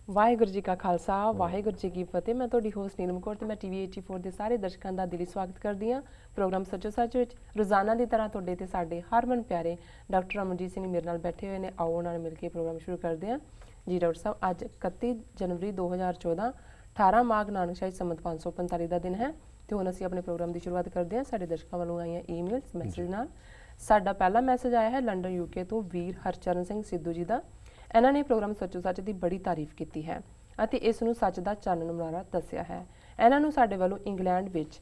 ਵਾਹਿਗੁਰੂ ਜੀ ਕਾ ਖਾਲਸਾ ਵਾਹਿਗੁਰੂ ਜੀ ਕੀ ਫਤਿਹ। ਮੈਂ ਤੁਹਾਡੀ ਹੋਸਟ ਨੀਲਮ ਕੌਰ ਤੇ ਮੈਂ ਟੀਵੀ 84 ਦੇ ਸਾਰੇ ਦਰਸ਼ਕਾਂ ਦਾ ਦਿਲੀ ਸਵਾਗਤ ਕਰਦੀ ਹਾਂ ਪ੍ਰੋਗਰਾਮ ਸੱਚੋ ਸੱਚ ਵਿੱਚ। ਰੋਜ਼ਾਨਾ ਦੀ ਤਰ੍ਹਾਂ ਤੁਹਾਡੇ ਤੇ ਸਾਡੇ ਹਰਮਨ ਪਿਆਰੇ ਡਾਕਟਰ ਅਮਨਜੀਤ ਸਿੰਘ ਮੇਰੇ ਨਾਲ ਬੈਠੇ ਹੋਏ ਨੇ। ਆਓ ਉਹਨਾਂ ਨਾਲ ਮਿਲ ਕੇ ਪ੍ਰੋਗਰਾਮ ਸ਼ੁਰੂ ਕਰਦੇ ਹਾਂ। ਜੀ ਡਾਕਟਰ ਸਾਹਿਬ, ਅੱਜ 31 ਜਨਵਰੀ 2014 18 ਮਾਘ ਨਾਨਕਸ਼ਾਹੀ ਸੰਮਤ 545 ਦਾ ਦਿਨ ਹੈ ਤੇ ਹੁਣ ਅਸੀਂ ਆਪਣੇ ਪ੍ਰੋਗਰਾਮ ਦੀ ਸ਼ੁਰੂਆਤ ਕਰਦੇ ਹਾਂ। ਸਾਡੇ ਦਰਸ਼ਕਾਂ ਵੱਲੋਂ ਆਈਆਂ ਈਮੇਲਸ ਮੈਸੇਜ ਨਾਲ। ਸਾਡਾ ਪਹਿਲਾ ਮੈਸੇਜ ਆਇਆ ਹੈ ਲੰਡਨ ਯੂਕੇ ਤੋਂ ਵੀਰ ਹਰਚਰਨ ਸਿੰਘ ਸਿੱਧੂ ਜੀ ਦਾ। ਇਹਨਾਂ ਨੇ ਪ੍ਰੋਗਰਾਮ ਸੱਚੋ ਸੱਚ ਦੀ ਬੜੀ ਤਾਰੀਫ ਕੀਤੀ ਹੈ ਅਤੇ ਇਸ ਨੂੰ ਸੱਚ ਦਾ ਚਾਨਣ ਮੁਨਾਰਾ ਦੱਸਿਆ ਹੈ। ਇਹਨਾਂ ਨੂੰ ਸਾਡੇ ਵੱਲੋਂ ਇੰਗਲੈਂਡ ਵਿੱਚ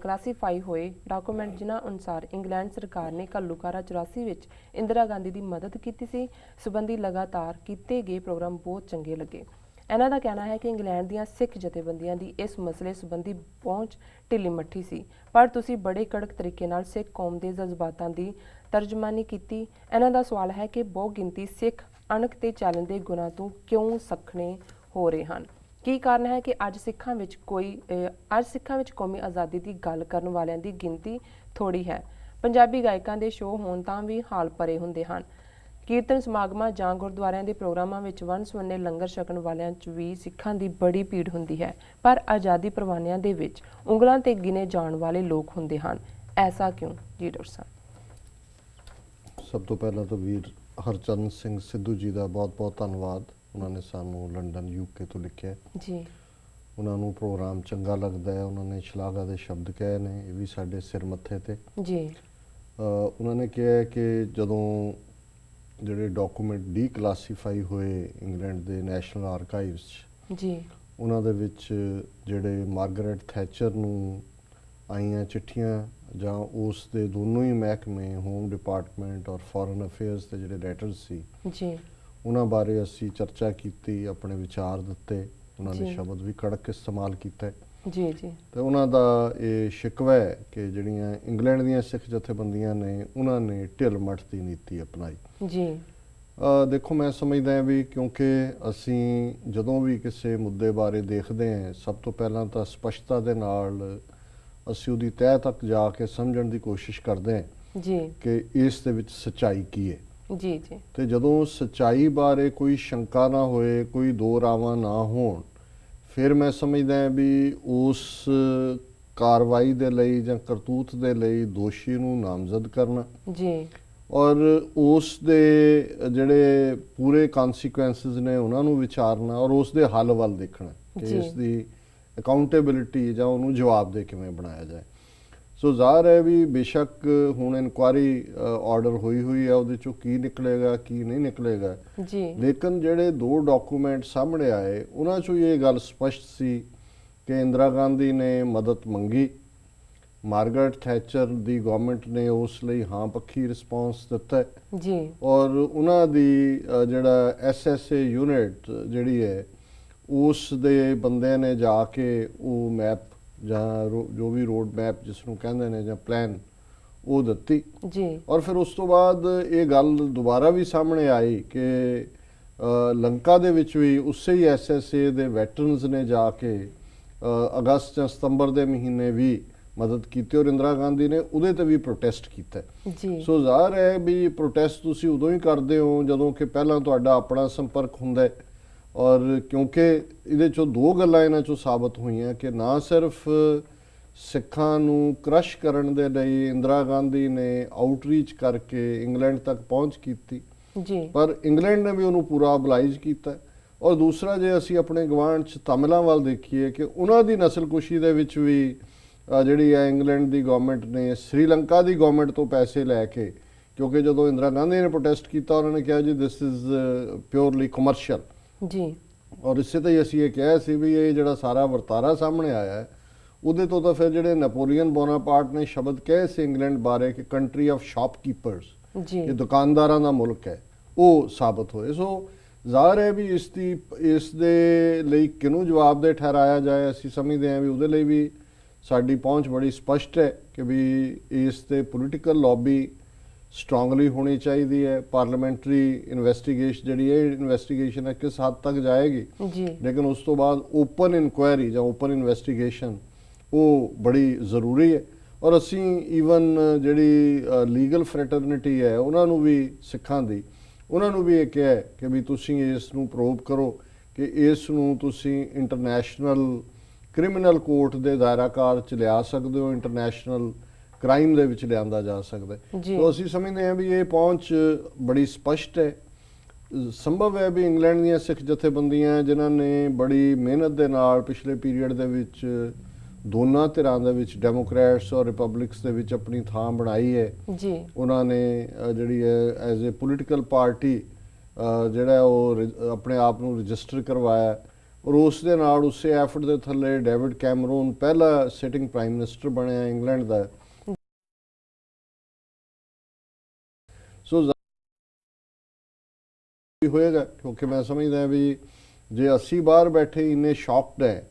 ਕਲਾਸੀਫਾਈ ਹੋਏ ਡਾਕੂਮੈਂਟ ਜਿਨ੍ਹਾਂ ਅਨੁਸਾਰ ਇੰਗਲੈਂਡ ਸਰਕਾਰ ਨੇ ਘੱਲੂਘਾਰਾ 84 ਵਿੱਚ ਇੰਦਰਾ ਗਾਂਧੀ ਦੀ ਮਦਦ ਕੀਤੀ ਸੀ ਸੰਬੰਧੀ ਲਗਾਤਾਰ ਕੀਤੇ ਗਏ ਪ੍ਰੋਗਰਾਮ ਬਹੁਤ ਚੰਗੇ ਲੱਗੇ। ਇਹਨਾਂ ਦਾ ਕਹਿਣਾ ਹੈ ਕਿ ਇੰਗਲੈਂਡ ਦੀਆਂ ਸਿੱਖ ਜਥੇਬੰਦੀਆਂ ਦੀ ਇਸ ਮਸਲੇ ਸੰਬੰਧੀ ਪਹੁੰਚ ਢਿੱਲੀ ਮੱਠੀ ਸੀ, ਪਰ ਤੁਸੀਂ ਬੜੇ ਕੜਕ ਤਰੀਕੇ ਨਾਲ ਸਿੱਖ ਕੌਮ ਦੇ ਜਜ਼ਬਾਤਾਂ ਦੀ ਤਰਜਮਾਨੀ ਕੀਤੀ। ਇਹਨਾਂ ਦਾ ਸਵਾਲ ਹੈ ਕਿ ਬਹੁ ਗਿਣਤੀ ਸਿੱਖ ਅਣਖ ਤੇ ਚੱਲਣ ਦੇ ਗੁਣਾਂ ਤੋਂ ਕਿਉਂ ਸੱਖਣੇ ਹੋ ਰਹੇ ਹਨ। ਕੀ ਕਾਰਨ ਹੈ ਕਿ ਅੱਜ ਸਿੱਖਾਂ ਵਿੱਚ ਕੌਮੀ ਆਜ਼ਾਦੀ ਦੀ ਗੱਲ ਕਰਨ ਵਾਲਿਆਂ ਦੀ ਗਿਣਤੀ ਥੋੜੀ ਹੈ। ਪੰਜਾਬੀ ਗਾਇਕਾਂ ਦੇ ਸ਼ੋਅ ਹੋਣ ਤਾਂ ਵੀ ਹਾਲ ਭਰੇ ਹੁੰਦੇ ਹਨ। ਕੀਰਤਨ ਸਮਾਗਮਾਂ ਜਾਂ ਗੁਰਦੁਆਰਿਆਂ ਦੇ ਪ੍ਰੋਗਰਾਮਾਂ ਵਿੱਚ ਵੰਨ ਸੁਵੰਨੇ ਲੰਗਰ ਛਕਣ ਵਾਲਿਆਂ 'ਚ ਵੀ ਸਿੱਖਾਂ ਦੀ ਬੜੀ ਭੀੜ ਹੁੰਦੀ ਹੈ, ਪਰ ਆਜ਼ਾਦੀ ਪ੍ਰਵਾਨਿਆਂ ਦੇ ਵਿੱਚ ਉਂਗਲਾਂ ਤੇ ਗਿਣੇ ਜਾਣ ਵਾਲੇ ਲੋਕ ਹੁੰਦੇ ਹਨ। ਐਸਾ ਕਿਉਂ ਜੀ ਡਾਕਟਰ ਸਾਹਿਬ? ਸਭ ਤੋਂ ਪਹਿਲਾਂ ਤਾਂ ਵੀਰ ਹਰਚਰਨ ਸਿੰਘ ਸਿੱਧੂ ਜੀ ਦਾ ਬਹੁਤ-ਬਹੁਤ ਧੰਨਵਾਦ। ਉਹਨਾਂ ਨੇ ਸਾਨੂੰ ਲੰਡਨ ਯੂਕੇ ਤੋਂ ਲਿਖਿਆ ਜੀ। ਉਹਨਾਂ ਨੂੰ ਪ੍ਰੋਗਰਾਮ ਚੰਗਾ ਲੱਗਦਾ ਹੈ, ਉਹਨਾਂ ਨੇ ਸ਼ਲਾਘਾ ਦੇ ਸ਼ਬਦ ਕਹੇ ਨੇ, ਇਹ ਵੀ ਸਾਡੇ ਸਿਰ ਮੱਥੇ ਤੇ ਜੀ। ਉਹਨਾਂ ਨੇ ਕਿਹਾ ਕਿ ਜਦੋਂ ਜਿਹੜੇ ਡਾਕੂਮੈਂਟ ਡੀਕਲਾਸੀਫਾਈ ਹੋਏ ਇੰਗਲੈਂਡ ਦੇ ਨੈਸ਼ਨਲ ਆਰਕਾਈਵਸ 'ਚ ਜੀ, ਉਹਨਾਂ ਦੇ ਵਿੱਚ ਜਿਹੜੇ ਮਾਰਗਰੇਟ ਥੈਚਰ ਨੂੰ ਆਈਆਂ ਚਿੱਠੀਆਂ ਜਾਂ ਉਸ ਦੇ ਦੋਨੋਂ ਹੀ ਮਹਿਕਮੇ ਹੋਮ ਡਿਪਾਰਟਮੈਂਟ ਔਰ ਫੋਰਨ ਅਫੇਅਰਸ ਦੇ ਜਿਹੜੇ ਲੈਟਰਸ ਸੀ ਜੀ, ਉਹਨਾਂ ਬਾਰੇ ਅਸੀਂ ਚਰਚਾ ਕੀਤੀ, ਆਪਣੇ ਵਿਚਾਰ ਦਿੱਤੇ। ਉਹਨਾਂ ਨੇ ਸ਼ਬਦ ਵੀ ਕੜਕ ਇਸਤੇਮਾਲ ਕੀਤਾ ਜੀ ਜੀ। ਤੇ ਉਹਨਾਂ ਦਾ ਇਹ ਸ਼ਿਕਵਾ ਹੈ ਕਿ ਜਿਹੜੀਆਂ ਇੰਗਲੈਂਡ ਦੀਆਂ ਸਿੱਖ ਜਥੇਬੰਦੀਆਂ ਨੇ ਉਹਨਾਂ ਨੇ ਢਿੱਲ ਮੱਠ ਦੀ ਨੀਤੀ ਅਪਣਾਈ। ਜੀ। ਦੇਖੋ, ਮੈਂ ਸਮਝਦਾ ਹਾਂ ਵੀ ਕਿਉਂਕਿ ਅਸੀਂ ਜਦੋਂ ਵੀ ਕਿਸੇ ਮੁੱਦੇ ਬਾਰੇ ਦੇਖਦੇ ਹਾਂ, ਸਭ ਤੋਂ ਪਹਿਲਾਂ ਤਾਂ ਸਪਸ਼ਟਤਾ ਦੇ ਨਾਲ ਅਸੀਂ ਉਹਦੀ ਤਹਿ ਤੱਕ ਜਾ ਕੇ ਸਮਝਣ ਦੀ ਕੋਸ਼ਿਸ਼ ਕਰਦੇ ਹਾਂ ਜੀ ਕਿ ਇਸ ਦੇ ਵਿੱਚ ਸੱਚਾਈ ਕੀ ਹੈ। ਜੀ ਜੀ। ਤੇ ਜਦੋਂ ਸੱਚਾਈ ਬਾਰੇ ਕੋਈ ਸ਼ੰਕਾ ਨਾ ਹੋਏ, ਕੋਈ ਦੋ ਰਾਵਾਂ ਨਾ ਹੋਣ, ਫਿਰ ਮੈਂ ਸਮਝਦਾ ਹਾਂ ਵੀ ਉਸ ਕਾਰਵਾਈ ਦੇ ਲਈ ਜਾਂ ਕਰਤੂਤ ਦੇ ਲਈ ਦੋਸ਼ੀ ਨੂੰ ਨਾਮਜ਼ਦ ਕਰਨਾ ਜੀ ਔਰ ਉਸ ਦੇ ਜਿਹੜੇ ਪੂਰੇ ਕਨਸੀਕੁਐਂਸਸ ਨੇ ਉਹਨਾਂ ਨੂੰ ਵਿਚਾਰਨਾ ਔਰ ਉਸ ਦੇ ਹੱਲ ਵੱਲ ਦੇਖਣਾ ਕਿ ਇਸ ਦੀ ਅਕਾਊਂਟੇਬਿਲਿਟੀ ਜਾਂ ਉਹਨੂੰ ਜਵਾਬਦੇਹ ਕਿਵੇਂ ਬਣਾਇਆ ਜਾਏ। ਸੋ ਜ਼ਾਹਰ ਹੈ ਵੀ ਬੇਸ਼ੱਕ ਹੁਣ ਇਨਕੁਆਇਰੀ ਆਰਡਰ ਹੋਈ ਹੈ, ਉਹਦੇ ਚੋਂ ਕੀ ਨਿਕਲੇਗਾ ਕੀ ਨਹੀਂ ਨਿਕਲੇਗਾ ਜੀ, ਲੇਕਿਨ ਜਿਹੜੇ ਦੋ ਡਾਕੂਮੈਂਟ ਸਾਹਮਣੇ ਆਏ ਉਹਨਾਂ ਚੋਂ ਇਹ ਗੱਲ ਸਪਸ਼ਟ ਸੀ ਕਿ ਇੰਦਰਾ ਗਾਂਧੀ ਨੇ ਮਦਦ ਮੰਗੀ, ਮਾਰਗਰੇਟ ਥੈਚਰ ਦੀ ਗਵਰਨਮੈਂਟ ਨੇ ਉਸ ਲਈ ਹਾਂ ਪੱਖੀ ਰਿਸਪੌਂਸ ਦਿੱਤਾ ਜੀ ਔਰ ਉਹਨਾਂ ਦੀ ਜਿਹੜਾ SSA ਯੂਨਿਟ ਜਿਹੜੀ ਹੈ ਉਸ ਦੇ ਬੰਦਿਆਂ ਨੇ ਜਾ ਕੇ ਉਹ ਮੈਪ ਜਾਂ ਜੋ ਵੀ ਰੋਡ ਮੈਪ ਜਿਸ ਨੂੰ ਕਹਿੰਦੇ ਨੇ ਜਾਂ ਪਲਾਨ ਉਹ ਦਿੱਤੀ ਜੀ। ਔਰ ਫਿਰ ਉਸ ਤੋਂ ਬਾਅਦ ਇਹ ਗੱਲ ਦੁਬਾਰਾ ਵੀ ਸਾਹਮਣੇ ਆਈ ਕਿ ਲੰਕਾ ਦੇ ਵਿੱਚ ਵੀ ਉਸੇ ਹੀ SSA ਦੇ ਵੈਟਰਨਸ ਨੇ ਜਾ ਕੇ ਅਗਸਤ ਜਾਂ ਸਤੰਬਰ ਦੇ ਮਹੀਨੇ ਵੀ ਮਦਦ ਕੀਤੀ ਔਰ ਇੰਦਰਾ ਗਾਂਧੀ ਨੇ ਉਹਦੇ ਤੇ ਵੀ ਪ੍ਰੋਟੈਸਟ ਕੀਤਾ ਜੀ। ਸੋ ਜ਼ਾਹਰ ਹੈ ਵੀ ਪ੍ਰੋਟੈਸਟ ਤੁਸੀਂ ਉਦੋਂ ਹੀ ਕਰਦੇ ਹੋ ਜਦੋਂ ਕਿ ਪਹਿਲਾਂ ਤੁਹਾਡਾ ਆਪਣਾ ਸੰਪਰਕ ਹੁੰਦਾ ਹੈ ਔਰ ਕਿਉਂਕਿ ਇਹਦੇ ਚੋਂ ਦੋ ਗੱਲਾਂ ਇਹਨਾਂ ਚੋਂ ਸਾਬਤ ਹੋਈਆਂ ਕਿ ਨਾ ਸਿਰਫ ਸਿੱਖਾਂ ਨੂੰ ਕ੍ਰਸ਼ ਕਰਨ ਦੇ ਲਈ ਇੰਦਰਾ ਗਾਂਧੀ ਨੇ ਆਊਟਰੀਚ ਕਰਕੇ ਇੰਗਲੈਂਡ ਤੱਕ ਪਹੁੰਚ ਕੀਤੀ ਜੀ, ਪਰ ਇੰਗਲੈਂਡ ਨੇ ਵੀ ਉਹਨੂੰ ਪੂਰਾ ਅਬਲਾਈਜ਼ ਕੀਤਾ ਔਰ ਦੂਸਰਾ ਜੇ ਅਸੀਂ ਆਪਣੇ ਗਵਾਂਢ 'ਚ ਤਮਿਲਾਂ ਵੱਲ ਦੇਖੀਏ ਕਿ ਉਹਨਾਂ ਦੀ ਨਸਲਕੁਸ਼ੀ ਦੇ ਵਿੱਚ ਵੀ ਜਿਹੜੀ ਹੈ ਇੰਗਲੈਂਡ ਦੀ ਗਵਰਨਮੈਂਟ ਨੇ ਸ੍ਰੀਲੰਕਾ ਦੀ ਗਵਰਨਮੈਂਟ ਤੋਂ ਪੈਸੇ ਲੈ ਕੇ, ਕਿਉਂਕਿ ਜਦੋਂ ਇੰਦਰਾ ਗਾਂਧੀ ਨੇ ਪ੍ਰੋਟੈਸਟ ਕੀਤਾ ਉਹਨਾਂ ਨੇ ਕਿਹਾ ਜੀ ਦਿਸ ਇਜ਼ ਪਿਓਰਲੀ ਕਮਰਸ਼ੀਅਲ ਜੀ ਔਰ ਇਸੇ ਤੇ ਹੀ ਅਸੀਂ ਇਹ ਕਿਹਾ ਸੀ ਵੀ ਇਹ ਜਿਹੜਾ ਸਾਰਾ ਵਰਤਾਰਾ ਸਾਹਮਣੇ ਆਇਆ ਹੈ ਉਹਦੇ ਤੋਂ ਤਾਂ ਫਿਰ ਜਿਹੜੇ ਨੈਪੋਲੀਅਨ ਬੋਨਾਪਾਰਟ ਨੇ ਸ਼ਬਦ ਕਹੇ ਸੀ ਇੰਗਲੈਂਡ ਬਾਰੇ ਕਿ ਕੰਟਰੀ ਆਫ ਸ਼ਾਪਕੀਪਰਸ, ਜੀ, ਇਹ ਦੁਕਾਨਦਾਰਾਂ ਦਾ ਮੁਲਕ ਹੈ, ਉਹ ਸਾਬਤ ਹੋਏ। ਸੋ ਜ਼ਾਹਰ ਹੈ ਵੀ ਇਸ ਦੇ ਲਈ ਕਿਹਨੂੰ ਜਵਾਬਦੇਹ ਠਹਿਰਾਇਆ ਜਾਏ, ਅਸੀਂ ਸਮਝਦੇ ਹਾਂ ਵੀ ਉਹਦੇ ਲਈ ਵੀ ਸਾਡੀ ਪਹੁੰਚ ਬੜੀ ਸਪਸ਼ਟ ਹੈ ਕਿ ਵੀ ਇਸ ਤੇ ਪੋਲੀਟੀਕਲ ਲੌਬੀ ਸਟਰੋਂਗਲੀ ਹੋਣੀ ਚਾਹੀਦੀ ਹੈ। ਪਾਰਲੀਮੈਂਟਰੀ ਇਨਵੈਸਟੀਗੇਸ਼ਨ ਜਿਹੜੀ ਇਹ ਇਨਵੈਸਟੀਗੇਸ਼ਨ ਹੈ ਕਿਸ ਹੱਦ ਤੱਕ ਜਾਏਗੀ, ਲੇਕਿਨ ਉਸ ਤੋਂ ਬਾਅਦ ਓਪਨ ਇਨਕੁਆਇਰੀ ਜਾਂ ਓਪਨ ਇਨਵੈਸਟੀਗੇਸ਼ਨ ਉਹ ਬੜੀ ਜ਼ਰੂਰੀ ਹੈ। ਔਰ ਅਸੀਂ ਈਵਨ ਜਿਹੜੀ ਲੀਗਲ ਫਰੈਟਰਨਿਟੀ ਹੈ ਉਹਨਾਂ ਨੂੰ ਵੀ ਸਿੱਖਾਂ ਦੀ ਉਹਨਾਂ ਨੂੰ ਵੀ ਇਹ ਕਿਹਾ ਕਿ ਵੀ ਤੁਸੀਂ ਇਸ ਨੂੰ ਪ੍ਰੋਬ ਕਰੋ ਕਿ ਇਸ ਨੂੰ ਤੁਸੀਂ ਇੰਟਰਨੈਸ਼ਨਲ ਕ੍ਰਿਮੀਨਲ ਕੋਰਟ ਦੇ ਦਾਇਰਾਕਾਰ ਚ ਲਿਆ ਸਕਦੇ ਹੋ, ਇੰਟਰਨੈਸ਼ਨਲ ਕ੍ਰਾਈਮ ਦੇ ਵਿੱਚ ਲਿਆਂਦਾ ਜਾ ਸਕਦਾ ਹੈ। ਜੀ। ਸੋ ਅਸੀਂ ਸਮਝਦੇ ਹਾਂ ਵੀ ਇਹ ਪਹੁੰਚ ਬੜੀ ਸਪਸ਼ਟ ਹੈ। ਸੰਭਵ ਹੈ ਵੀ ਇੰਗਲੈਂਡ ਦੀਆਂ ਸਿੱਖ ਜਥੇਬੰਦੀਆਂ ਜਿਨ੍ਹਾਂ ਨੇ ਬੜੀ ਮਿਹਨਤ ਦੇ ਨਾਲ ਪਿਛਲੇ ਪੀਰੀਅਡ ਦੇ ਵਿੱਚ ਦੋਨਾਂ ਧਿਰਾਂ ਦੇ ਵਿੱਚ ਡੈਮੋਕ੍ਰੈਟਸ ਔਰ ਰਿਪਬਲਿਕਸ ਦੇ ਵਿੱਚ ਆਪਣੀ ਥਾਂ ਬਣਾਈ ਹੈ ਜੀ, ਉਹਨਾਂ ਨੇ ਜਿਹੜੀ ਹੈ ਐਜ਼ ਏ ਪੋਲੀਟੀਕਲ ਪਾਰਟੀ ਜਿਹੜਾ ਉਹ ਆਪਣੇ ਆਪ ਨੂੰ ਰਜਿਸਟਰ ਕਰਵਾਇਆ, ਔਰ ਉਸ ਦੇ ਨਾਲ ਉਸੇ ਐਫਰਟ ਦੇ ਥੱਲੇ ਡੇਵਿਡ ਕੈਮਰੂਨ ਪਹਿਲਾ ਸਿਟਿੰਗ ਪ੍ਰਾਈਮ ਮਿਨਿਸਟਰ ਬਣਿਆ ਇੰਗਲੈਂਡ ਦਾ। ਸੋ ਹੋਏਗਾ ਕਿਉਂਕਿ ਮੈਂ ਸਮਝਦਾ ਵੀ ਜੇ ਅਸੀਂ ਬਾਹਰ ਬੈਠੇ ਇੰਨੇ ਸ਼ੌਕਡ ਹੈ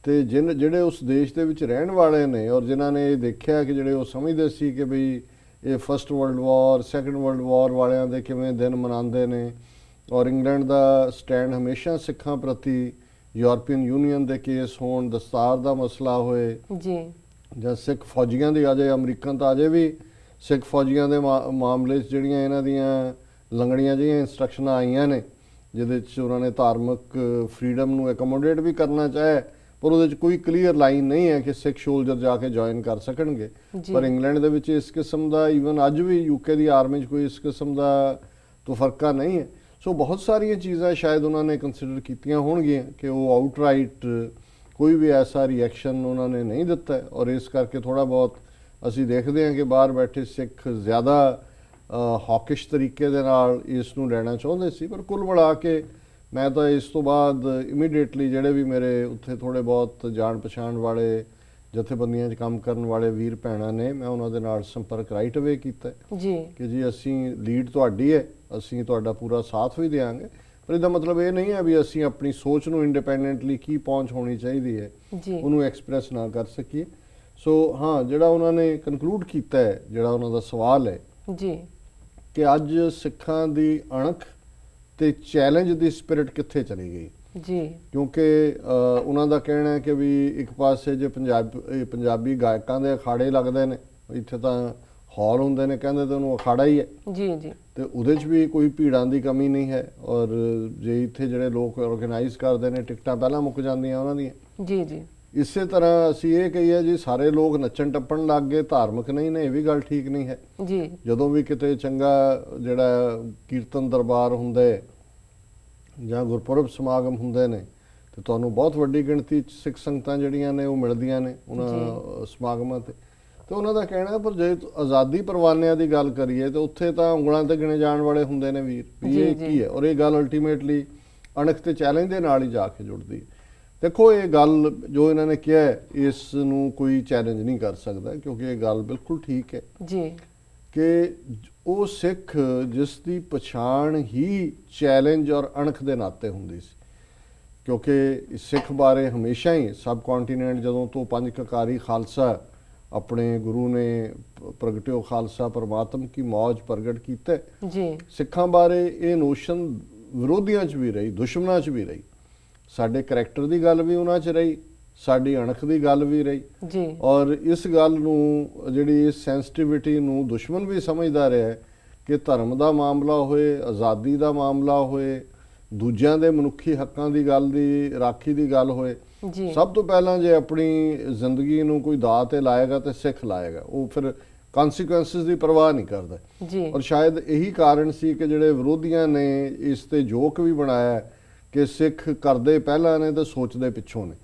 ਤੇ ਜਿਹੜੇ ਉਸ ਦੇਸ਼ ਦੇ ਵਿੱਚ ਰਹਿਣ ਵਾਲੇ ਨੇ ਔਰ ਜਿਨ੍ਹਾਂ ਨੇ ਇਹ ਦੇਖਿਆ ਕਿ ਜਿਹੜੇ ਉਹ ਸਮਝਦੇ ਸੀ ਕਿ ਬਈ ਇਹ first world war second world war ਵਾਲਿਆਂ ਦੇ ਕਿਵੇਂ ਦਿਨ ਮਨਾਉਂਦੇ ਨੇ, ਔਰ ਇੰਗਲੈਂਡ ਦਾ ਸਟੈਂਡ ਹਮੇਸ਼ਾ ਸਿੱਖਾਂ ਪ੍ਰਤੀ ਯੂਰਪੀਅਨ ਯੂਨੀਅਨ ਦੇ ਕੇਸ ਹੋਣ, ਦਸਤਾਰ ਦਾ ਮਸਲਾ ਹੋਏ ਜੀ, ਜਾਂ ਸਿੱਖ ਫੌਜੀਆਂ ਦੀ ਅਜੇ ਅਮਰੀਕਨ ਤਾਂ ਅਜੇ ਵੀ ਸਿੱਖ ਫੌਜੀਆਂ ਦੇ ਮਾਮਲੇ 'ਚ ਜਿਹੜੀਆਂ ਇਹਨਾਂ ਦੀਆਂ ਲੰਗੜੀਆਂ ਜਿਹੀਆਂ ਇੰਸਟਰਕਸ਼ਨਾਂ ਆਈਆਂ ਨੇ ਜਿਹਦੇ 'ਚ ਉਹਨਾਂ ਨੇ ਧਾਰਮਿਕ ਫਰੀडम ਨੂੰ ਐਕੋਮੋਡੇਟ ਵੀ ਕਰਨਾ ਚਾਹੇ, ਪਰ ਉਹਦੇ 'ਚ ਕੋਈ ਕਲੀਅਰ ਲਾਈਨ ਨਹੀਂ ਹੈ ਕਿ ਸਿੱਖ ਸੋਲਜਰ ਜਾ ਕੇ ਜੁਆਇਨ ਕਰ ਸਕਣਗੇ। ਪਰ ਇੰਗਲੈਂਡ ਦੇ ਵਿੱਚ ਇਸ ਕਿਸਮ ਦਾ ਈਵਨ ਅੱਜ ਵੀ ਯੂਕੇ ਦੀ ਆਰਮੀ 'ਚ ਕੋਈ ਇਸ ਕਿਸਮ ਦਾ ਤਫਰਕਾ ਨਹੀਂ ਹੈ। ਸੋ ਬਹੁਤ ਸਾਰੀਆਂ ਚੀਜ਼ਾਂ ਸ਼ਾਇਦ ਉਹਨਾਂ ਨੇ ਕੰਸੀਡਰ ਕੀਤੀਆਂ ਹੋਣਗੀਆਂ ਕਿ ਉਹ ਆਊਟਰਾਈਟ ਕੋਈ ਵੀ ਐਸਾ ਰਿਐਕਸ਼ਨ ਉਹਨਾਂ ਨੇ ਨਹੀਂ ਦਿੱਤਾ, ਔਰ ਇਸ ਕਰਕੇ ਥੋੜ੍ਹਾ ਬਹੁਤ ਅਸੀਂ ਦੇਖਦੇ ਹਾਂ ਕਿ ਬਾਹਰ ਬੈਠੇ ਸਿੱਖ ਜ਼ਿਆਦਾ ਹੌਕਿਸ਼ ਤਰੀਕੇ ਦੇ ਨਾਲ ਇਸ ਨੂੰ ਲੈਣਾ ਚਾਹੁੰਦੇ ਸੀ। ਪਰ ਕੁੱਲ ਮਿਲਾ ਕੇ ਮੈਂ ਤਾਂ ਇਸ ਤੋਂ ਬਾਅਦ ਇਮੀਡੀਏਟਲੀ ਜਿਹੜੇ ਵੀ ਮੇਰੇ ਉੱਥੇ ਥੋੜ੍ਹੇ ਬਹੁਤ ਜਾਣ ਪਛਾਣ ਵਾਲੇ ਜਥੇਬੰਦੀਆਂ 'ਚ ਕੰਮ ਕਰਨ ਵਾਲੇ ਵੀਰ ਭੈਣਾਂ ਨੇ, ਮੈਂ ਉਹਨਾਂ ਦੇ ਨਾਲ ਸੰਪਰਕ ਰਾਈਟ ਅਵੇ ਕੀਤਾ ਜੀ ਕਿ ਜੀ ਅਸੀਂ ਲੀਡ ਤੁਹਾਡੀ ਹੈ, ਅਸੀਂ ਤੁਹਾਡਾ ਪੂਰਾ ਸਾਥ ਵੀ ਦੇਵਾਂਗੇ, ਪਰ ਇਹਦਾ ਮਤਲਬ ਇਹ ਨਹੀਂ ਹੈ ਵੀ ਅਸੀਂ ਆਪਣੀ ਸੋਚ ਨੂੰ ਇੰਡੀਪੈਂਡੈਂਟਲੀ ਕੀ ਪਹੁੰਚ ਹੋਣੀ ਚਾਹੀਦੀ ਹੈ ਉਹਨੂੰ ਐਕਸਪ੍ਰੈਸ ਨਾ ਕਰ ਸਕੀਏ। ਸੋ ਹਾਂ, ਜਿਹੜਾ ਉਹਨਾਂ ਨੇ ਕਨਕਲੂਡ ਕੀਤਾ ਹੈ, ਜਿਹੜਾ ਉਹਨਾਂ ਦਾ ਸਵਾਲ ਹੈ ਜੀ ਕਿ ਅੱਜ ਸਿੱਖਾਂ ਦੀ ਅਣਖ ਤੇ ਚੈਲੰਜ ਦੀ ਸਪਿਰਿਟ ਕਿੱਥੇ ਚਲੀ ਗਈ ਜੀ, ਕਿਉਂਕਿ ਉਹਨਾਂ ਦਾ ਕਹਿਣਾ ਹੈ ਕਿ ਵੀ ਇੱਕ ਪਾਸੇ ਜੇ ਪੰਜਾਬੀ ਗਾਇਕਾਂ ਦੇ ਅਖਾੜੇ ਲੱਗਦੇ ਨੇ, ਇੱਥੇ ਤਾਂ ਹਾਲ ਹੁੰਦੇ ਨੇ ਕਹਿੰਦੇ ਤੇ ਉਹਨੂੰ ਅਖਾੜਾ ਹੀ ਹੈ ਜੀ ਜੀ, ਤੇ ਉਹਦੇ 'ਚ ਵੀ ਕੋਈ ਭੀੜਾਂ ਦੀ ਕਮੀ ਨਹੀਂ ਹੈ, ਔਰ ਜੇ ਇੱਥੇ ਜਿਹੜੇ ਲੋਕ ਆਰਗੇਨਾਈਜ਼ ਕਰਦੇ ਨੇ ਟਿਕਟਾਂ ਪਹਿਲਾਂ ਮੁੱਕ ਜਾਂਦੀਆਂ ਉਹਨਾਂ ਦੀਆਂ ਜੀ ਜੀ। ਇਸੇ ਤਰ੍ਹਾਂ ਅਸੀਂ ਇਹ ਕਹੀਏ ਜੀ ਸਾਰੇ ਲੋਕ ਨੱਚਣ ਟੱਪਣ ਲੱਗ ਗਏ, ਧਾਰਮਿਕ ਨਹੀਂ ਨੇ, ਇਹ ਵੀ ਗੱਲ ਠੀਕ ਨਹੀਂ ਹੈ ਜੀ। ਜਦੋਂ ਵੀ ਕਿਤੇ ਚੰਗਾ ਜਿਹੜਾ ਕੀਰਤਨ ਦਰਬਾਰ ਹੁੰਦਾ ਜਾਂ ਗੁਰਪੁਰਬ ਸਮਾਗਮ ਹੁੰਦੇ ਨੇ ਤੇ ਤੁਹਾਨੂੰ ਬਹੁਤ ਵੱਡੀ ਗਿਣਤੀ 'ਚ ਸਿੱਖ ਸੰਗਤਾਂ ਜਿਹੜੀਆਂ ਨੇ ਉਹ ਮਿਲਦੀਆਂ ਨੇ ਉਹਨਾਂ ਸਮਾਗਮਾਂ ਤੇ ਉਹਨਾਂ ਦਾ ਕਹਿਣਾ। ਪਰ ਜੇ ਆਜ਼ਾਦੀ ਪਰਵਾਨਿਆਂ ਦੀ ਗੱਲ ਕਰੀਏ ਤੇ ਉੱਥੇ ਤਾਂ ਉਂਗਲਾਂ ਤੇ ਗਿਣੇ ਜਾਣ ਵਾਲੇ ਹੁੰਦੇ ਨੇ ਵੀਰ, ਵੀ ਇਹ ਕੀ ਹੈ, ਔਰ ਇਹ ਗੱਲ ਅਲਟੀਮੇਟਲੀ ਅਣਖ ਤੇ ਚੈਲੰਜ ਦੇ ਨਾਲ ਹੀ ਜਾ ਕੇ ਜੁੜਦੀ ਹੈ। ਦੇਖੋ, ਇਹ ਗੱਲ ਜੋ ਇਹਨਾਂ ਨੇ ਕਿਹਾ ਇਸ ਨੂੰ ਕੋਈ ਚੈਲੰਜ ਨਹੀਂ ਕਰ ਸਕਦਾ, ਕਿਉਂਕਿ ਇਹ ਗੱਲ ਬਿਲਕੁਲ ਠੀਕ ਹੈ ਜੀ ਕਿ ਉਹ ਸਿੱਖ ਜਿਸ ਦੀ ਪਛਾਣ ਹੀ ਚੈਲੰਜ ਔਰ ਅਣਖ ਦੇ ਨਾਤੇ ਹੁੰਦੀ ਸੀ, ਕਿਉਂਕਿ ਸਿੱਖ ਬਾਰੇ ਹਮੇਸ਼ਾ ਹੀ ਸਬ ਕੰਟੀਨੈਂਟ ਜਦੋਂ ਤੋਂ ਪੰਜ ਕਕਾਰੀ ਖਾਲਸਾ ਆਪਣੇ ਗੁਰੂ ਨੇ ਪ੍ਰਗਟਿਓ ਖਾਲਸਾ ਪਰਮਾਤਮ ਕੀ ਮੌਜ ਪ੍ਰਗਟ ਕੀਤਾ ਜੀ, ਸਿੱਖਾਂ ਬਾਰੇ ਇਹ ਨੋਸ਼ਨ ਵਿਰੋਧੀਆਂ 'ਚ ਵੀ ਰਹੀ, ਦੁਸ਼ਮਣਾਂ 'ਚ ਵੀ ਰਹੀ, ਸਾਡੇ ਕਰੈਕਟਰ ਦੀ ਗੱਲ ਵੀ ਉਹਨਾਂ 'ਚ ਰਹੀ, ਸਾਡੀ ਅਣਖ ਦੀ ਗੱਲ ਵੀ ਰਹੀ ਜੀ, ਔਰ ਇਸ ਗੱਲ ਨੂੰ ਜਿਹੜੀ ਇਸ ਸੈਂਸਿਟੀਵਿਟੀ ਨੂੰ ਦੁਸ਼ਮਣ ਵੀ ਸਮਝਦਾ ਰਿਹਾ ਕਿ ਧਰਮ ਦਾ ਮਾਮਲਾ ਹੋਏ, ਆਜ਼ਾਦੀ ਦਾ ਮਾਮਲਾ ਹੋਏ, ਦੂਜਿਆਂ ਦੇ ਮਨੁੱਖੀ ਹੱਕਾਂ ਦੀ ਗੱਲ ਦੀ ਰਾਖੀ ਦੀ ਗੱਲ ਹੋਏ, ਸਭ ਤੋਂ ਪਹਿਲਾਂ ਜੇ ਆਪਣੀ ਜ਼ਿੰਦਗੀ ਨੂੰ ਕੋਈ ਦਾਅ ਤੇ ਲਾਏਗਾ ਤੇ ਸਿੱਖ ਲਾਏਗਾ, ਉਹ ਫਿਰ ਕਨਸੀਕੁਐਂਸਿਸ ਦੀ ਪਰਵਾਹ ਨਹੀਂ ਕਰਦਾ ਜੀ। ਔਰ ਸ਼ਾਇਦ ਇਹੀ ਕਾਰਨ ਸੀ ਕਿ ਜਿਹੜੇ ਵਿਰੋਧੀਆਂ ਨੇ ਇਸ ਤੇ ਜੋਕ ਵੀ ਬਣਾਇਆ ਕਿ ਸਿੱਖ ਕਰਦੇ ਪਹਿਲਾਂ ਨੇ ਤੇ ਸੋਚਦੇ ਪਿੱਛੋਂ ਨੇ।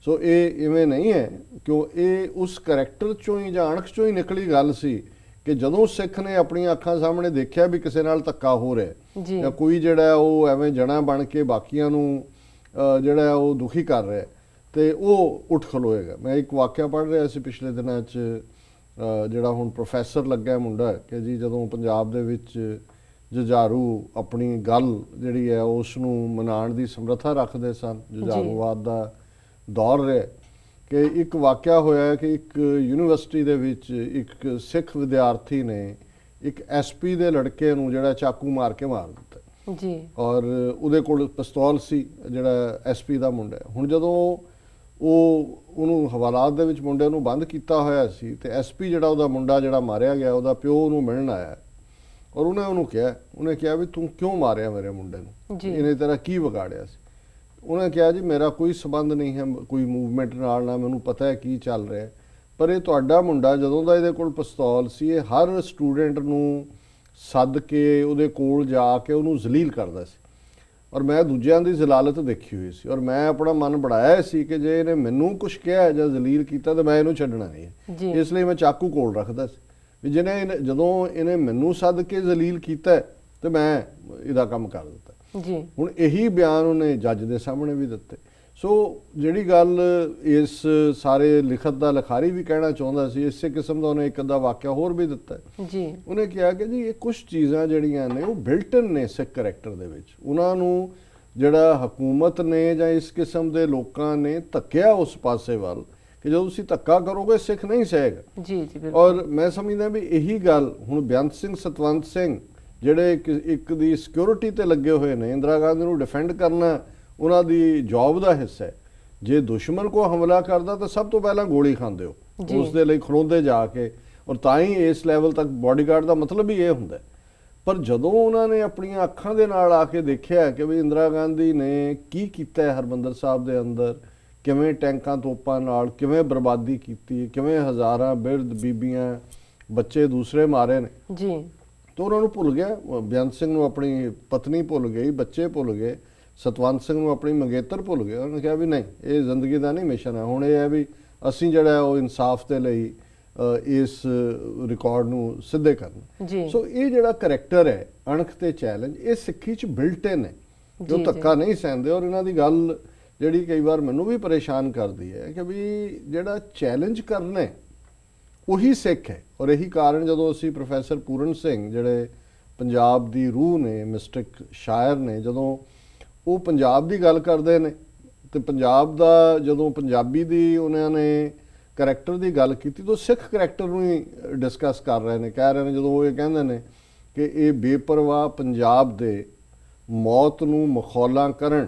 ਸੋ ਇਹ ਇਵੇਂ ਨਹੀਂ ਹੈ, ਕਿਉਂ ਇਹ ਉਸ ਕਰੈਕਟਰ ਚੋਂ ਹੀ ਜਾਂ ਅਣਖ ਚੋਂ ਹੀ ਨਿਕਲੀ ਗੱਲ ਸੀ ਕਿ ਜਦੋਂ ਸਿੱਖ ਨੇ ਆਪਣੀਆਂ ਅੱਖਾਂ ਸਾਹਮਣੇ ਦੇਖਿਆ ਵੀ ਕਿਸੇ ਨਾਲ ਧੱਕਾ ਹੋ ਰਿਹਾ ਜਾਂ ਕੋਈ ਜਿਹੜਾ ਉਹ ਐਵੇਂ ਜਣਾ ਬਣ ਕੇ ਬਾਕੀਆਂ ਨੂੰ ਜਿਹੜਾ ਉਹ ਦੁਖੀ ਕਰ ਰਿਹਾ ਤੇ ਉਹ ਉੱਠ ਖਲੋਏਗਾ। ਮੈਂ ਇੱਕ ਵਾਕਿਆ ਪੜ੍ਹ ਰਿਹਾ ਸੀ ਪਿਛਲੇ ਦਿਨਾਂ 'ਚ, ਜਿਹੜਾ ਹੁਣ ਪ੍ਰੋਫੈਸਰ ਲੱਗਾ ਮੁੰਡਾ ਕਿ ਜੀ ਜਦੋਂ ਪੰਜਾਬ ਦੇ ਵਿੱਚ ਜੁਝਾਰੂ ਆਪਣੀ ਗੱਲ ਜਿਹੜੀ ਹੈ ਉਸ ਨੂੰ ਮਨਾਉਣ ਦੀ ਸਮਰੱਥਾ ਰੱਖਦੇ ਸਨ, ਜੁਝਾਰੂਵਾਦ ਦਾ ਦੌਰ ਰਿਹਾ, ਕਿ ਇੱਕ ਵਾਕਿਆ ਹੋਇਆ ਕਿ ਇੱਕ ਯੂਨੀਵਰਸਿਟੀ ਦੇ ਵਿੱਚ ਇੱਕ ਸਿੱਖ ਵਿਦਿਆਰਥੀ ਨੇ ਇੱਕ ਐਸਪੀ ਦੇ ਲੜਕੇ ਨੂੰ ਜਿਹੜਾ ਚਾਕੂ ਮਾਰ ਕੇ ਮਾਰ ਦਿੱਤਾ ਜੀ, ਔਰ ਉਹਦੇ ਕੋਲ ਪਿਸਤੌਲ ਸੀ ਜਿਹੜਾ ਐਸਪੀ ਦਾ ਮੁੰਡਾ। ਹੁਣ ਜਦੋਂ ਉਹਨੂੰ ਹਵਾਲਾਤ ਦੇ ਵਿੱਚ ਮੁੰਡੇ ਨੂੰ ਬੰਦ ਕੀਤਾ ਹੋਇਆ ਸੀ ਤੇ ਐਸਪੀ ਜਿਹੜਾ ਉਹਦਾ ਮੁੰਡਾ ਜਿਹੜਾ ਮਾਰਿਆ ਗਿਆ ਉਹਦਾ ਪਿਓ ਉਹਨੂੰ ਮਿਲਣ ਆਇਆ, ਔਰ ਉਹਨੇ ਕਿਹਾ ਵੀ ਤੂੰ ਕਿਉਂ ਮਾਰਿਆ ਮੇਰੇ ਮੁੰਡੇ ਨੂੰ, ਇਹਨੇ ਤੇਰਾ ਕੀ ਵਿਗਾੜਿਆ ਸੀ। ਉਹਨੇ ਕਿਹਾ ਜੀ ਮੇਰਾ ਕੋਈ ਸਬੰਧ ਨਹੀਂ ਹੈ ਕੋਈ ਮੂਵਮੈਂਟ ਨਾਲ, ਨਾ ਮੈਨੂੰ ਪਤਾ ਹੈ ਕੀ ਚੱਲ ਰਿਹਾ, ਪਰ ਇਹ ਤੁਹਾਡਾ ਮੁੰਡਾ ਜਦੋਂ ਦਾ ਇਹਦੇ ਕੋਲ ਪਿਸਤੌਲ ਸੀ ਇਹ ਹਰ ਸਟੂਡੈਂਟ ਨੂੰ ਸੱਦ ਕੇ ਉਹਦੇ ਕੋਲ ਜਾ ਕੇ ਉਹਨੂੰ ਜ਼ਲੀਲ ਕਰਦਾ ਸੀ, ਔਰ ਮੈਂ ਦੂਜਿਆਂ ਦੀ ਜ਼ਲਾਲਤ ਦੇਖੀ ਹੋਈ ਸੀ, ਔਰ ਮੈਂ ਆਪਣਾ ਮਨ ਬਣਾਇਆ ਸੀ ਕਿ ਜੇ ਇਹਨੇ ਮੈਨੂੰ ਕੁਝ ਕਿਹਾ ਜਾਂ ਜ਼ਲੀਲ ਕੀਤਾ ਤਾਂ ਮੈਂ ਇਹਨੂੰ ਛੱਡਣਾ ਨਹੀਂ ਹੈ। ਇਸ ਲਈ ਮੈਂ ਚਾਕੂ ਕੋਲ ਰੱਖਦਾ ਸੀ ਵੀ ਜਦੋਂ ਇਹਨੇ ਮੈਨੂੰ ਸੱਦ ਕੇ ਜ਼ਲੀਲ ਕੀਤਾ ਤੇ ਮੈਂ ਇਹਦਾ ਕੰਮ ਕਰ ਦਿੱਤਾ ਜੀ। ਹੁਣ ਇਹੀ ਬਿਆਨ ਉਹਨੇ ਜੱਜ ਦੇ ਸਾਹਮਣੇ ਵੀ ਦਿੱਤੇ। ਸੋ ਜਿਹੜੀ ਗੱਲ ਇਸ ਸਾਰੇ ਲਿਖਤ ਦਾ ਲਿਖਾਰੀ ਵੀ ਕਹਿਣਾ ਚਾਹੁੰਦਾ ਸੀ, ਇਸੇ ਕਿਸਮ ਦਾ ਉਹਨੇ ਇੱਕ ਅੱਧਾ ਵਾਕਿਆ ਹੋਰ ਵੀ ਦਿੱਤਾ ਜੀ। ਉਹਨੇ ਕਿਹਾ ਕਿ ਜੀ ਇਹ ਕੁਝ ਚੀਜ਼ਾਂ ਜਿਹੜੀਆਂ ਨੇ ਉਹ ਬਿਲਟਨ ਨੇ ਸਿੱਖ ਕਰੈਕਟਰ ਦੇ ਵਿੱਚ, ਉਹਨਾਂ ਨੂੰ ਜਿਹੜਾ ਹਕੂਮਤ ਨੇ ਜਾਂ ਇਸ ਕਿਸਮ ਦੇ ਲੋਕਾਂ ਨੇ ਧੱਕਿਆ ਉਸ ਪਾਸੇ ਵੱਲ ਕਿ ਜਦੋਂ ਤੁਸੀਂ ਧੱਕਾ ਕਰੋਗੇ ਸਿੱਖ ਨਹੀਂ ਸਹੇਗਾ। ਜੀ ਜੀ ਬਿਲਕੁਲ। ਔਰ ਮੈਂ ਸਮਝਦਾ ਵੀ ਇਹੀ ਗੱਲ ਹੁਣ ਬੇਅੰਤ ਸਿੰਘ ਸਤਵੰਤ ਸਿੰਘ ਜਿਹੜੇ ਇੱਕ ਦੀ ਸਿਕਿਉਰਿਟੀ ਤੇ ਲੱਗੇ ਹੋਏ ਨੇ, ਇੰਦਰਾ ਗਾਂਧੀ ਨੂੰ ਡਿਫੈਂਡ ਕਰਨਾ ਉਹਨਾਂ ਦੀ ਜੌਬ ਦਾ ਹਿੱਸਾ ਹੈ। ਜੇ ਦੁਸ਼ਮਣ ਕੋ ਹਮਲਾ ਕਰਦਾ ਤਾਂ ਸਭ ਤੋਂ ਪਹਿਲਾਂ ਗੋਲੀ ਖਾਂਦੇ ਹੋ, ਉਸ ਦੇ ਲਈ ਖਲੋਂਦੇ ਜਾ ਕੇ, ਔਰ ਤਾਂ ਹੀ ਇਸ ਲੈਵਲ ਤੱਕ ਬਾਡੀਗਾਰਡ ਦਾ ਮਤਲਬ ਹੀ ਇਹ ਹੁੰਦਾ। ਪਰ ਜਦੋਂ ਉਹਨਾਂ ਨੇ ਆਪਣੀਆਂ ਅੱਖਾਂ ਦੇ ਨਾਲ ਆ ਕੇ ਦੇਖਿਆ ਕਿ ਵੀ ਇੰਦਰਾ ਗਾਂਧੀ ਨੇ ਕੀ ਕੀਤਾ ਹੈ ਹਰਮੰਦਰ ਸਾਹਿਬ ਦੇ ਅੰਦਰ, ਕਿਵੇਂ ਟੈਂਕਾਂ ਤੋਪਾਂ ਨਾਲ ਕਿਵੇਂ ਬਰਬਾਦੀ ਕੀਤੀ, ਕਿਵੇਂ ਹਜ਼ਾਰਾਂ ਬਿਰਧ ਬੀਬੀਆਂ ਬੱਚੇ ਦੂਸਰੇ ਮਾਰੇ ਨੇ ਜੀ, ਤਾਂ ਉਹਨਾਂ ਨੂੰ ਭੁੱਲ ਗਿਆ। ਬੇਅੰਤ ਸਿੰਘ ਨੂੰ ਆਪਣੀ ਪਤਨੀ ਭੁੱਲ ਗਈ, ਬੱਚੇ ਭੁੱਲ ਗਏ, ਸਤਵੰਤ ਸਿੰਘ ਨੂੰ ਆਪਣੀ ਮੰਗੇਤਰ ਭੁੱਲ ਗਏ। ਉਹਨਾਂ ਨੇ ਕਿਹਾ ਵੀ ਨਹੀਂ, ਇਹ ਜ਼ਿੰਦਗੀ ਦਾ ਨਹੀਂ ਮਿਸ਼ਨ ਹੈ, ਹੁਣ ਇਹ ਹੈ ਵੀ ਅਸੀਂ ਜਿਹੜਾ ਉਹ ਇਨਸਾਫ ਦੇ ਲਈ ਇਸ ਰਿਕਾਰਡ ਨੂੰ ਸਿੱਧੇ ਕਰਨਾ। ਸੋ ਇਹ ਜਿਹੜਾ ਕਰੈਕਟਰ ਹੈ ਅਣਖ ਤੇ ਚੈਲੰਜ, ਇਹ ਸਿੱਖੀ 'ਚ ਬਿਲਟ ਇਨ ਹੈ, ਜੋ ਧੱਕਾ ਨਹੀਂ ਸਹਿੰਦੇ। ਔਰ ਇਹਨਾਂ ਦੀ ਗੱਲ ਜਿਹੜੀ ਕਈ ਵਾਰ ਮੈਨੂੰ ਵੀ ਪਰੇਸ਼ਾਨ ਕਰਦੀ ਹੈ ਕਿ ਵੀ ਜਿਹੜਾ ਚੈਲੰਜ ਕਰਨਾ ਉਹੀ ਸਿੱਖ ਹੈ। ਔਰ ਇਹੀ ਕਾਰਨ ਜਦੋਂ ਅਸੀਂ ਪ੍ਰੋਫੈਸਰ ਪੂਰਨ ਸਿੰਘ ਜਿਹੜੇ ਪੰਜਾਬ ਦੀ ਰੂਹ ਨੇ, ਮਿਸਟਿਕ ਸ਼ਾਇਰ ਨੇ, ਜਦੋਂ ਉਹ ਪੰਜਾਬ ਦੀ ਗੱਲ ਕਰਦੇ ਨੇ ਤੇ ਪੰਜਾਬ ਦਾ ਜਦੋਂ ਪੰਜਾਬੀ ਦੀ ਉਹਨਾਂ ਨੇ ਕਰੈਕਟਰ ਦੀ ਗੱਲ ਕੀਤੀ ਤਾਂ ਸਿੱਖ ਕਰੈਕਟਰ ਨੂੰ ਹੀ ਡਿਸਕਸ ਕਰ ਰਹੇ ਨੇ, ਕਹਿ ਰਹੇ ਨੇ, ਜਦੋਂ ਉਹ ਇਹ ਕਹਿੰਦੇ ਨੇ ਕਿ ਇਹ ਬੇਪਰਵਾਹ ਪੰਜਾਬ ਦੇ ਮੌਤ ਨੂੰ ਮਖੌਲਾਂ ਕਰਨ,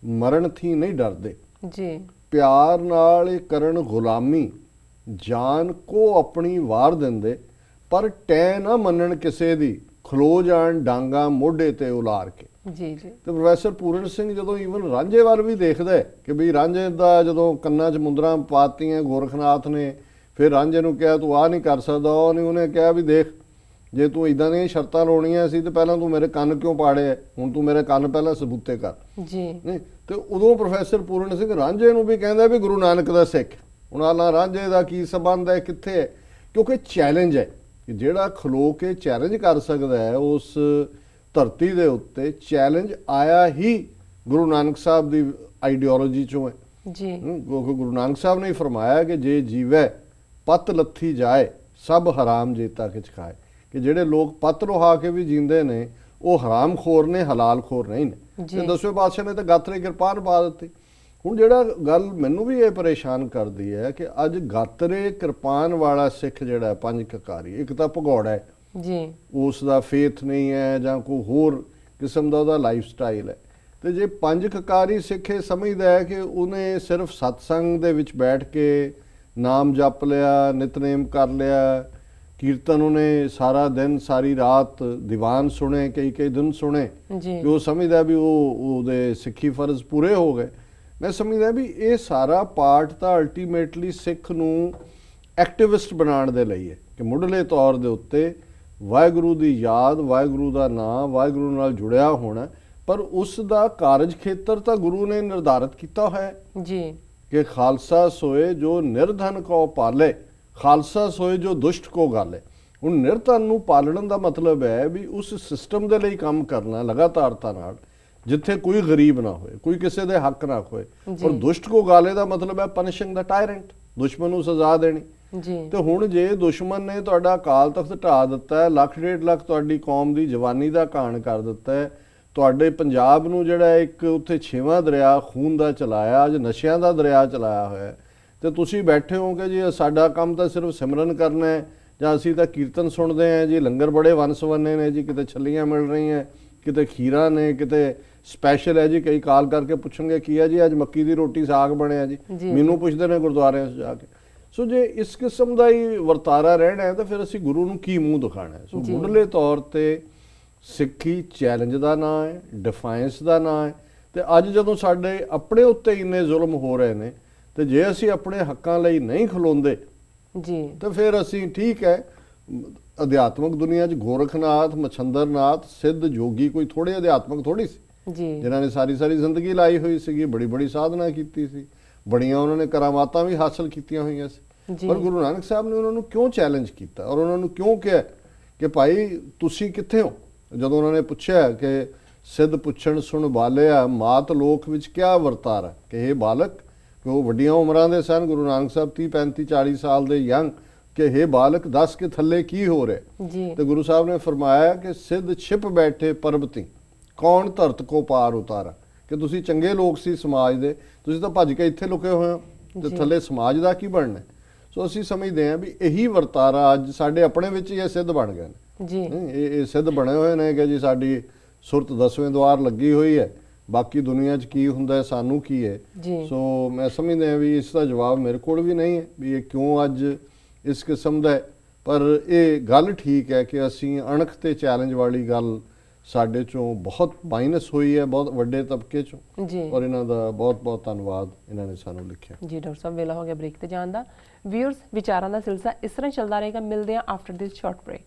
ਮਰਨ ਥੀ ਨਹੀਂ ਡਰਦੇ ਜੀ, ਪਿਆਰ ਨਾਲ ਇਹ ਕਰਨ ਗੁਲਾਮੀ, ਜਾਨ ਕੋ ਆਪਣੀ ਵਾਰ ਦਿੰਦੇ, ਪਰ ਟੈ ਨਾ ਮੰਨਣ ਕਿਸੇ ਦੀ, ਖਲੋ ਜਾਣ ਡਾਂਗਾ ਮੋਢੇ ਤੇ ਉਲਾਰ ਕੇ। ਜੀ ਜੀ। ਤੇ ਪ੍ਰੋਫੈਸਰ ਪੂਰਨ ਸਿੰਘ ਜਦੋਂ ਈਵਨ ਰਾਂਝੇ ਵੱਲ ਵੀ ਦੇਖਦਾ ਕਿ ਵੀ ਰਾਂਝੇ ਦਾ ਜਦੋਂ ਕੰਨਾਂ 'ਚ ਮੁੰਦਰਾਂ ਪਾਤੀਆਂ ਗੋਰਖਨਾਥ ਨੇ, ਫਿਰ ਰਾਂਝੇ ਨੂੰ ਕਿਹਾ ਤੂੰ ਆਹ ਨਹੀਂ ਕਰ ਸਕਦਾ, ਉਹਨੇ ਕਿਹਾ ਵੀ ਦੇਖ ਜੇ ਤੂੰ ਇਦਾਂ ਦੀਆਂ ਸ਼ਰਤਾਂ ਲਾਉਣੀਆਂ ਸੀ ਤੇ ਪਹਿਲਾਂ ਤੂੰ ਮੇਰੇ ਕੰਨ ਕਿਉਂ ਪਾੜੇ, ਹੁਣ ਤੂੰ ਮੇਰੇ ਕੰਨ ਪਹਿਲਾਂ ਸਬੂਤੇ ਕਰ ਜੀ। ਨਹੀਂ ਤੇ ਉਦੋਂ ਪ੍ਰੋਫੈਸਰ ਪੂਰਨ ਸਿੰਘ ਰਾਂਝੇ ਨੂੰ ਵੀ ਕਹਿੰਦਾ ਵੀ ਗੁਰੂ ਨਾਨਕ ਦਾ ਸਿੱਖ, ਹੁਣ ਆਲਾ ਰਾਂਝੇ ਦਾ ਕੀ ਸੰਬੰਧ ਹੈ, ਕਿੱਥੇ ਹੈ? ਕਿਉਂਕਿ ਚੈਲੰਜ ਹੈ ਕਿ ਜਿਹੜਾ ਖਲੋ ਕੇ ਚੈਲੰਜ ਕਰ ਸਕਦਾ ਹੈ ਉਸ ਧਰਤੀ ਦੇ ਉੱਤੇ। ਚੈਲੰਜ ਆਇਆ ਹੀ ਗੁਰੂ ਨਾਨਕ ਸਾਹਿਬ ਦੀ ਆਈਡੀਓਲੋਜੀ ਚੋਂ ਹੈ ਜੀ। ਗੁਰੂ ਨਾਨਕ ਸਾਹਿਬ ਨੇ ਫਰਮਾਇਆ ਕਿ ਜੇ ਜੀਵੈ ਪਤ ਲੱਥੀ ਜਾਏ ਸਭ ਹਰਾਮ ਜੇਤਾ ਕਿਛ ਖਾਏ, ਕਿ ਜਿਹੜੇ ਲੋਕ ਪਤ ਲੋਹਾ ਕੇ ਵੀ ਜੀਂਦੇ ਨੇ ਉਹ ਹਰਾਮ ਖੋਰ ਨੇ, ਹਲਾਲ ਖੋਰ ਨਹੀਂ ਨੇ। ਤੇ ਦਸਵੇਂ ਪਾਤਸ਼ਾਹ ਨੇ ਤਾਂ ਗਾਤਰੇ ਕਿਰਪਾਨ ਪਾ ਦਿੱਤੀ। ਹੁਣ ਜਿਹੜਾ ਗੱਲ ਮੈਨੂੰ ਵੀ ਇਹ ਪਰੇਸ਼ਾਨ ਕਰਦੀ ਹੈ ਕਿ ਅੱਜ ਗਾਤਰੇ ਕਿਰਪਾਨ ਵਾਲਾ ਸਿੱਖ ਜਿਹੜਾ ਪੰਜ ਕਕਾਰੀ, ਇੱਕ ਤਾਂ ਭਗੌੜਾ ਹੈ ਜੀ, ਉਸ ਦਾ ਫੇਥ ਨਹੀਂ ਹੈ ਜਾਂ ਕੋਈ ਹੋਰ ਕਿਸਮ ਦਾ ਉਹਦਾ ਲਾਈਫ ਸਟਾਈਲ ਹੈ, ਤੇ ਜੇ ਪੰਜ ਕਕਾਰੀ ਸਿੱਖ ਇਹ ਸਮਝਦਾ ਹੈ ਕਿ ਉਹਨੇ ਸਿਰਫ ਸਤਸੰਗ ਦੇ ਵਿੱਚ ਬੈਠ ਕੇ ਨਾਮ ਜਪ ਲਿਆ, ਨਿਤਨੇਮ ਕਰ ਲਿਆ, ਕੀਰਤਨ ਉਹਨੇ ਸਾਰਾ ਦਿਨ ਸਾਰੀ ਰਾਤ ਦੀਵਾਨ ਸੁਣੇ, ਕਈ ਕਈ ਦਿਨ ਸੁਣੇ, ਕਿ ਉਹ ਸਮਝਦਾ ਵੀ ਉਹਦੇ ਸਿੱਖੀ ਫਰਜ਼ ਪੂਰੇ ਹੋ ਗਏ। ਮੈਂ ਸਮਝਦਾ ਵੀ ਇਹ ਸਾਰਾ ਪਾਰਟ ਤਾਂ ਅਲਟੀਮੇਟਲੀ ਸਿੱਖ ਨੂੰ ਐਕਟਿਵਿਸਟ ਬਣਾਉਣ ਦੇ ਲਈ ਹੈ ਕਿ ਮੁੱਢਲੇ ਤੌਰ ਦੇ ਉੱਤੇ ਵਾਹਿਗੁਰੂ ਦੀ ਯਾਦ, ਵਾਹਿਗੁਰੂ ਦਾ ਨਾਮ, ਵਾਹਿਗੁਰੂ ਨਾਲ ਜੁੜਿਆ ਹੋਣਾ, ਪਰ ਉਸ ਦਾ ਕਾਰਜ ਖੇਤਰ ਤਾਂ ਗੁਰੂ ਨੇ ਨਿਰਧਾਰਿਤ ਕੀਤਾ ਹੋਇਆ ਜੀ ਕਿ ਖਾਲਸਾ ਸੋਏ ਜੋ ਨਿਰਧਨ ਕੋ ਪਾਲੇ, ਖਾਲਸਾ ਸੋਏ ਜੋ ਦੁਸ਼ਟ ਕੋ ਗਾਲੇ। ਹੁਣ ਨਿਰਧਨ ਨੂੰ ਪਾਲਣ ਦਾ ਮਤਲਬ ਹੈ ਵੀ ਉਸ ਸਿਸਟਮ ਦੇ ਲਈ ਕੰਮ ਕਰਨਾ ਲਗਾਤਾਰਤਾ ਨਾਲ, ਜਿੱਥੇ ਕੋਈ ਗਰੀਬ ਨਾ ਹੋਏ, ਕੋਈ ਕਿਸੇ ਦੇ ਹੱਕ ਨਾ ਖੋਏ। ਔਰ ਦੁਸ਼ਟ ਕੋ ਗਾਲੇ ਦਾ ਮਤਲਬ ਹੈ ਪਨਿਸ਼ਿੰਗ ਦਾ ਟਾਇਰੈਂਟ, ਦੁਸ਼ਮਣ ਨੂੰ ਸਜ਼ਾ ਦੇਣੀ ਜੀ। ਤੇ ਹੁਣ ਜੇ ਦੁਸ਼ਮਣ ਨੇ ਤੁਹਾਡਾ ਅਕਾਲ ਤਖਤ ਢਾ ਦਿੱਤਾ ਹੈ, 1.5 ਲੱਖ ਤੁਹਾਡੀ ਕੌਮ ਦੀ ਜਵਾਨੀ ਦਾ ਘਾਣ ਕਰ ਦਿੱਤਾ ਹੈ, ਤੁਹਾਡੇ ਪੰਜਾਬ ਨੂੰ ਜਿਹੜਾ ਇੱਕ ਉੱਥੇ 6ਵਾਂ ਦਰਿਆ ਖੂਨ ਦਾ ਚਲਾਇਆ, ਅੱਜ ਨਸ਼ਿਆਂ ਦਾ ਦਰਿਆ ਚਲਾਇਆ ਹੋਇਆ, ਤੇ ਤੁਸੀਂ ਬੈਠੇ ਹੋ ਕਿ ਜੀ ਸਾਡਾ ਕੰਮ ਤਾਂ ਸਿਰਫ ਸਿਮਰਨ ਕਰਨਾ ਹੈ, ਜਾਂ ਅਸੀਂ ਤਾਂ ਕੀਰਤਨ ਸੁਣਦੇ ਹਾਂ ਜੀ, ਲੰਗਰ ਬੜੇ ਵੰਨ-ਸਵੰਨੇ ਨੇ ਜੀ, ਕਿਤੇ ਛੱਲੀਆਂ ਮਿਲ ਰਹੀਆਂ, ਕਿਤੇ ਖੀਰਾ ਨੇ, ਕਿਤੇ ਸਪੈਸ਼ਲ ਹੈ ਜੀ। ਕਈ ਕਾਲ ਕਰਕੇ ਪੁੱਛਣਗੇ ਕੀ ਹੈ ਜੀ, ਅੱਜ ਮੱਕੀ ਦੀ ਰੋਟੀ ਸਾਗ ਬਣਿਆ ਜੀ, ਮੈਨੂੰ ਪੁੱਛਦੇ ਨੇ ਗੁਰਦੁਆਰਿਆਂ 'ਚ ਜਾ ਕੇ। ਸੋ ਜੇ ਇਸ ਕਿਸਮ ਦਾ ਹੀ ਵਰਤਾਰਾ ਰਹਿਣਾ ਹੈ ਤਾਂ ਫਿਰ ਅਸੀਂ ਗੁਰੂ ਨੂੰ ਕੀ ਮੂੰਹ ਦਿਖਾਣਾ ਹੈ? ਸੋ ਮੁੱਢਲੇ ਤੌਰ ਤੇ ਸਿੱਖੀ ਚੈਲੰਜ ਦਾ ਨਾਂ ਹੈ, ਡਿਫਾਇੰਸ ਦਾ ਨਾਂ ਹੈ, ਤੇ ਅੱਜ ਜਦੋਂ ਸਾਡੇ ਆਪਣੇ ਉੱਤੇ ਇੰਨੇ ਜ਼ੁਲਮ ਹੋ ਰਹੇ ਨੇ ਤੇ ਜੇ ਅਸੀਂ ਆਪਣੇ ਹੱਕਾਂ ਲਈ ਨਹੀਂ ਖਲੋਂਦੇ ਜੀ ਤੇ ਫਿਰ ਅਸੀਂ ਠੀਕ ਹੈ ਅਧਿਆਤਮਕ ਦੁਨੀਆ 'ਚ ਗੋਰਖਨਾਥ, ਮਛੰਦਰਨਾਥ, ਸਿੱਧ, ਜੋਗੀ ਕੋਈ ਥੋੜੇ ਅਧਿਆਤਮਕ ਥੋੜੀ ਸੀ ਜੀ ਜਿਨ੍ਹਾਂ ਨੇ ਸਾਰੀ ਜ਼ਿੰਦਗੀ ਲਾਈ ਹੋਈ ਸੀਗੀ, ਬੜੀ ਸਾਧਨਾ ਕੀਤੀ ਸੀ, ਬੜੀਆਂ ਉਹਨਾਂ ਨੇ ਕਰਾਮਾਤਾਂ ਵੀ ਹਾਸਲ ਕੀਤੀਆਂ ਹੋਈਆਂ ਸੀ। ਜੀ ਪਰ ਗੁਰੂ ਨਾਨਕ ਸਾਹਿਬ ਨੇ ਉਹਨਾਂ ਨੂੰ ਕਿਉਂ ਚੈਲੰਜ ਕੀਤਾ ਔਰ ਉਹਨਾਂ ਨੂੰ ਕਿਉਂ ਕਿਹਾ ਕਿ ਭਾਈ ਤੁਸੀਂ ਕਿੱਥੇ ਹੋ? ਜਦੋਂ ਉਹਨਾਂ ਨੇ ਪੁੱਛਿਆ ਕਿ ਸਿੱਧ ਪੁੱਛਣ ਸੁਣ ਬਾਲਿਆ ਮਾਤ ਲੋਕ ਵਿੱਚ ਕਿਆ ਵਰਤਾਰਾ, ਕਿ ਇਹ ਬਾਲਕ, ਕਿ ਉਹ ਵੱਡੀਆਂ ਉਮਰਾਂ ਦੇ ਸਨ, ਗੁਰੂ ਨਾਨਕ ਸਾਹਿਬ 30 35 40 ਸਾਲ ਦੇ ਯੰਗ, ਕਿ ਇਹ ਬਾਲਕ ਦੱਸ ਕੇ ਥੱਲੇ ਕੀ ਹੋ ਰਿਹਾ? ਜੀ ਤੇ ਗੁਰੂ ਸਾਹਿਬ ਨੇ ਫਰਮਾਇਆ ਕਿ ਸਿੱਧ ਛਿਪ ਬੈਠੇ ਪਰਬਤੀ ਕੌਣ ਧਰਤ ਕੋ ਪਾਰ ਉਤਾਰਾ, ਕਿ ਤੁਸੀਂ ਚੰਗੇ ਲੋਕ ਸੀ ਸਮਾਜ ਦੇ, ਤੁਸੀਂ ਤਾਂ ਭੱਜ ਕੇ ਇੱਥੇ ਲੁਕੇ ਹੋਏ ਹੋ ਤੇ ਜੀ। ਥੱਲੇ ਸਮਾਜ ਦਾ ਕੀ ਬਣਨਾ? ਸੋ ਅਸੀਂ ਸਮਝਦੇ ਹਾਂ ਵੀ ਇਹੀ ਵਰਤਾਰਾ ਅੱਜ ਸਾਡੇ ਆਪਣੇ ਵਿੱਚ ਹੀ ਇਹ ਸਿੱਧ ਬਣ ਗਏ ਨੇ। ਜੀ ਇਹ ਸਿੱਧ ਬਣੇ ਹੋਏ ਨੇ ਕਿ ਜੀ ਸਾਡੀ ਸੁਰਤ 10ਵੇਂ ਦੁਆਰ ਲੱਗੀ ਹੋਈ ਹੈ, ਬਾਕੀ ਦੁਨੀਆ 'ਚ ਕੀ ਹੁੰਦਾ ਹੈ ਸਾਨੂੰ ਕੀ ਹੈ। ਜੀ ਸੋ ਮੈਂ ਸਮਝਦਾ ਵੀ ਇਸ ਦਾ ਜਵਾਬ ਮੇਰੇ ਕੋਲ ਵੀ ਨਹੀਂ ਹੈ ਵੀ ਇਹ ਕਿਉਂ ਅੱਜ ਇਸ ਕਿਸਮ ਦਾ ਹੈ, ਪਰ ਇਹ ਗੱਲ ਠੀਕ ਹੈ ਕਿ ਅਸੀਂ ਅਣਖ ਤੇ ਚੈਲੰਜ ਵਾਲੀ ਗੱਲ ਸਾਡੇ ਚੋਂ ਬਹੁਤ ਮਾਈਨਸ ਹੋਈ ਹੈ, ਬਹੁਤ ਵੱਡੇ ਤਬਕੇ ਚੋਂ, ਜੀ ਔਰ ਇਹਨਾਂ ਦਾ ਬਹੁਤ ਧੰਨਵਾਦ ਇਹਨਾਂ ਨੇ ਸਾਨੂੰ ਲਿਖਿਆ। ਜੀ ਡਾਕਟਰ ਸਾਹਿਬ ਵੇਲਾ ਹੋ ਗਿਆ ਬ੍ਰੇਕ ਤੇ ਜਾਣ ਦਾ। ਵਿਊਅਰਸ ਵਿਚਾਰਾਂ ਦਾ ਸਿਲਸਿਲਾ ਇਸ ਤਰ੍ਹਾਂ ਚੱਲਦਾ ਰਹੇਗਾ। ਮਿਲਦੇ ਹਾਂ ਆਫਟਰ ਦਿਸ ਸ਼ਾਰਟ ਬ੍ਰੇਕ।